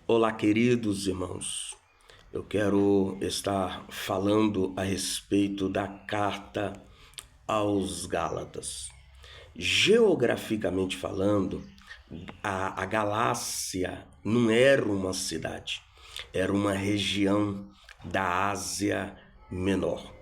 Olá, queridos irmãos. Eu quero estar falando a respeito da carta aos Gálatas. Geograficamente falando, a Galácia não era uma cidade, era uma região da Ásia Menor.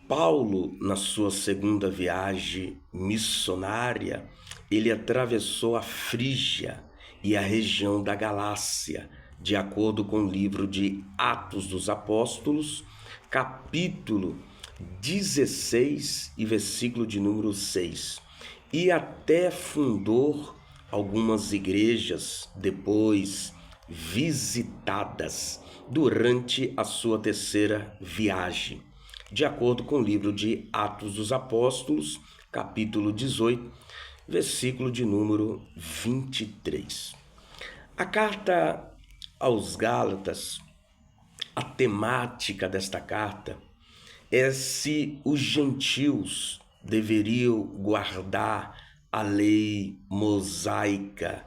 Paulo, na sua segunda viagem missionária, ele atravessou a Frígia e a região da Galácia, de acordo com o livro de Atos dos Apóstolos, capítulo 16 e versículo de número 6. E até fundou algumas igrejas depois visitadas durante a sua terceira viagem, de acordo com o livro de Atos dos Apóstolos, capítulo 18, versículo de número 23. A carta aos Gálatas, a temática desta carta é se os gentios deveriam guardar a lei mosaica.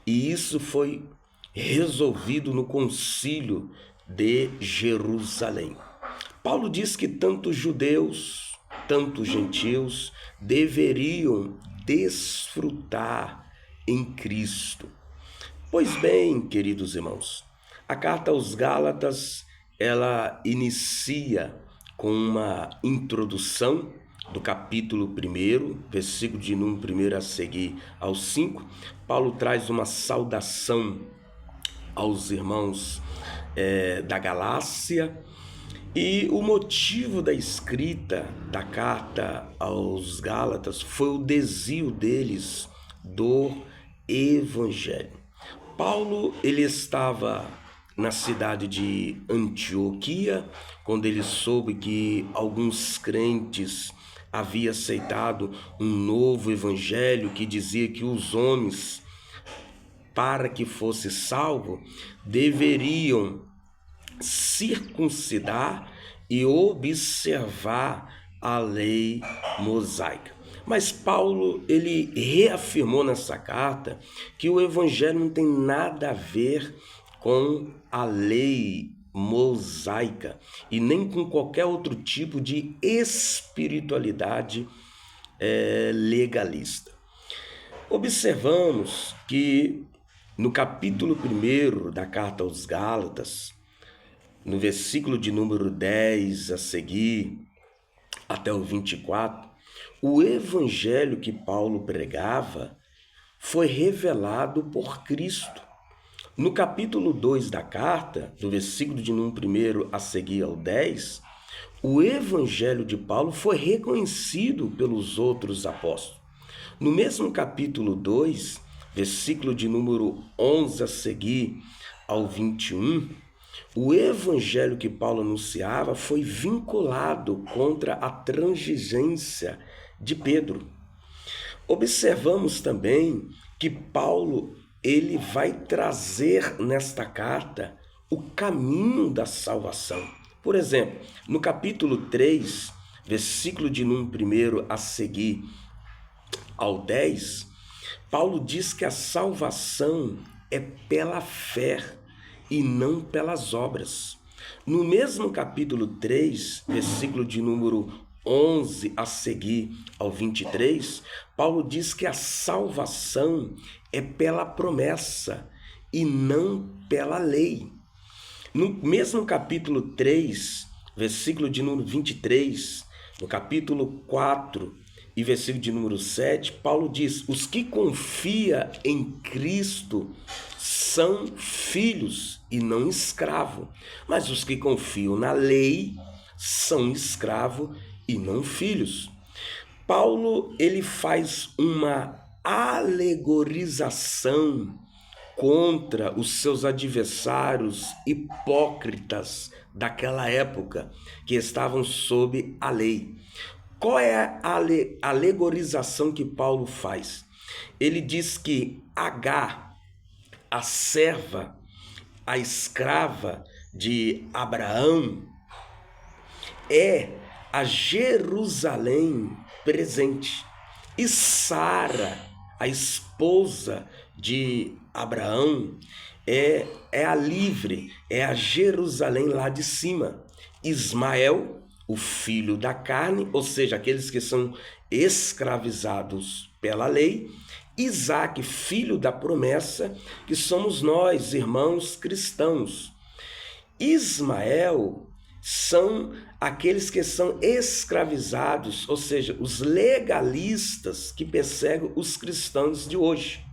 E isso foi resolvido no concílio de Jerusalém. Paulo diz que tanto judeus, tanto gentios deveriam desfrutar em Cristo. Pois bem, queridos irmãos, a carta aos Gálatas, ela inicia com uma introdução do capítulo 1, versículo de número 1 a seguir aos 5. Paulo traz uma saudação aos irmãos da Galácia. E o motivo da escrita da carta aos Gálatas foi o desvio deles do Evangelho. Paulo, ele estava na cidade de Antioquia, quando ele soube que alguns crentes haviam aceitado um novo evangelho que dizia que os homens, para que fosse salvo, deveriam circuncidar e observar a lei mosaica. Mas Paulo, ele reafirmou nessa carta que o evangelho não tem nada a ver com a lei mosaica e nem com qualquer outro tipo de espiritualidade legalista. Observamos que no capítulo 1 da carta aos Gálatas, no versículo de número 10 a seguir, até o 24, o evangelho que Paulo pregava foi revelado por Cristo. No capítulo 2 da carta, do versículo de número 1 a seguir ao 10, o evangelho de Paulo foi reconhecido pelos outros apóstolos. No mesmo capítulo 2, versículo de número 11 a seguir ao 21, o evangelho que Paulo anunciava foi vinculado contra a transigência de Pedro. Observamos também que Paulo, ele vai trazer nesta carta o caminho da salvação. Por exemplo, no capítulo 3, versículo de número 1 a seguir ao 10, Paulo diz que a salvação é pela fé e não pelas obras. No mesmo capítulo 3, versículo de número 11 a seguir ao 23, Paulo diz que a salvação é pela promessa e não pela lei. No mesmo capítulo 3, versículo de número 23, no capítulo 4 e versículo de número 7, Paulo diz: os que confiam em Cristo são filhos e não escravos, mas os que confiam na lei são escravos e não filhos. Paulo, ele faz uma alegorização contra os seus adversários hipócritas daquela época, que estavam sob a lei. Qual é a alegorização que Paulo faz? Ele diz que Agar, a serva, a escrava de Abraão, é a Jerusalém presente. E Sara, a esposa de Abraão é a livre, é a Jerusalém lá de cima. Ismael, o filho da carne, ou seja, aqueles que são escravizados pela lei. Isaque, filho da promessa, que somos nós, irmãos cristãos. Ismael são aqueles que são escravizados, ou seja, os legalistas que perseguem os cristãos de hoje.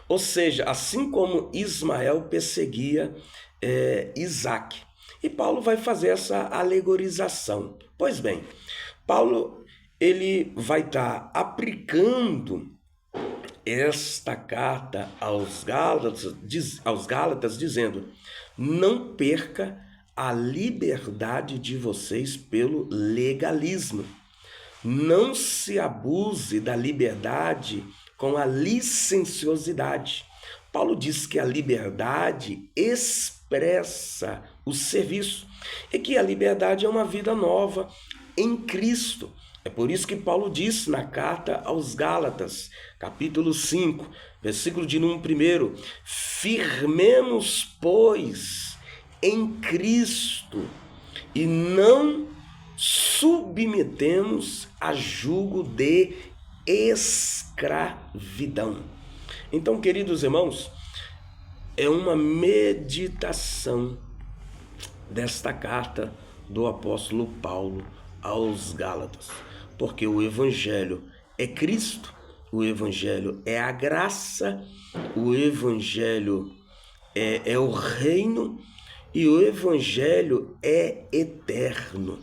Ou seja, assim como Ismael perseguia Isaque. E Paulo vai fazer essa alegorização. Pois bem, Paulo ele vai estar aplicando esta carta aos Gálatas dizendo: não perca a liberdade de vocês pelo legalismo. Não se abuse da liberdade com a licenciosidade. Paulo diz que a liberdade expressa o serviço e que a liberdade é uma vida nova em Cristo. É por isso que Paulo disse na carta aos Gálatas, capítulo 5, versículo de número 1, firmemos, pois, em Cristo e não submetemos a jugo de escravidão. Então, queridos irmãos, é uma meditação desta carta do apóstolo Paulo aos Gálatas, porque o evangelho é Cristo, o evangelho é a graça, o evangelho é o reino e o evangelho é eterno.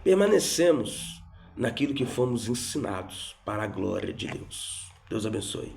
Permanecemos naquilo que fomos ensinados para a glória de Deus. Deus abençoe.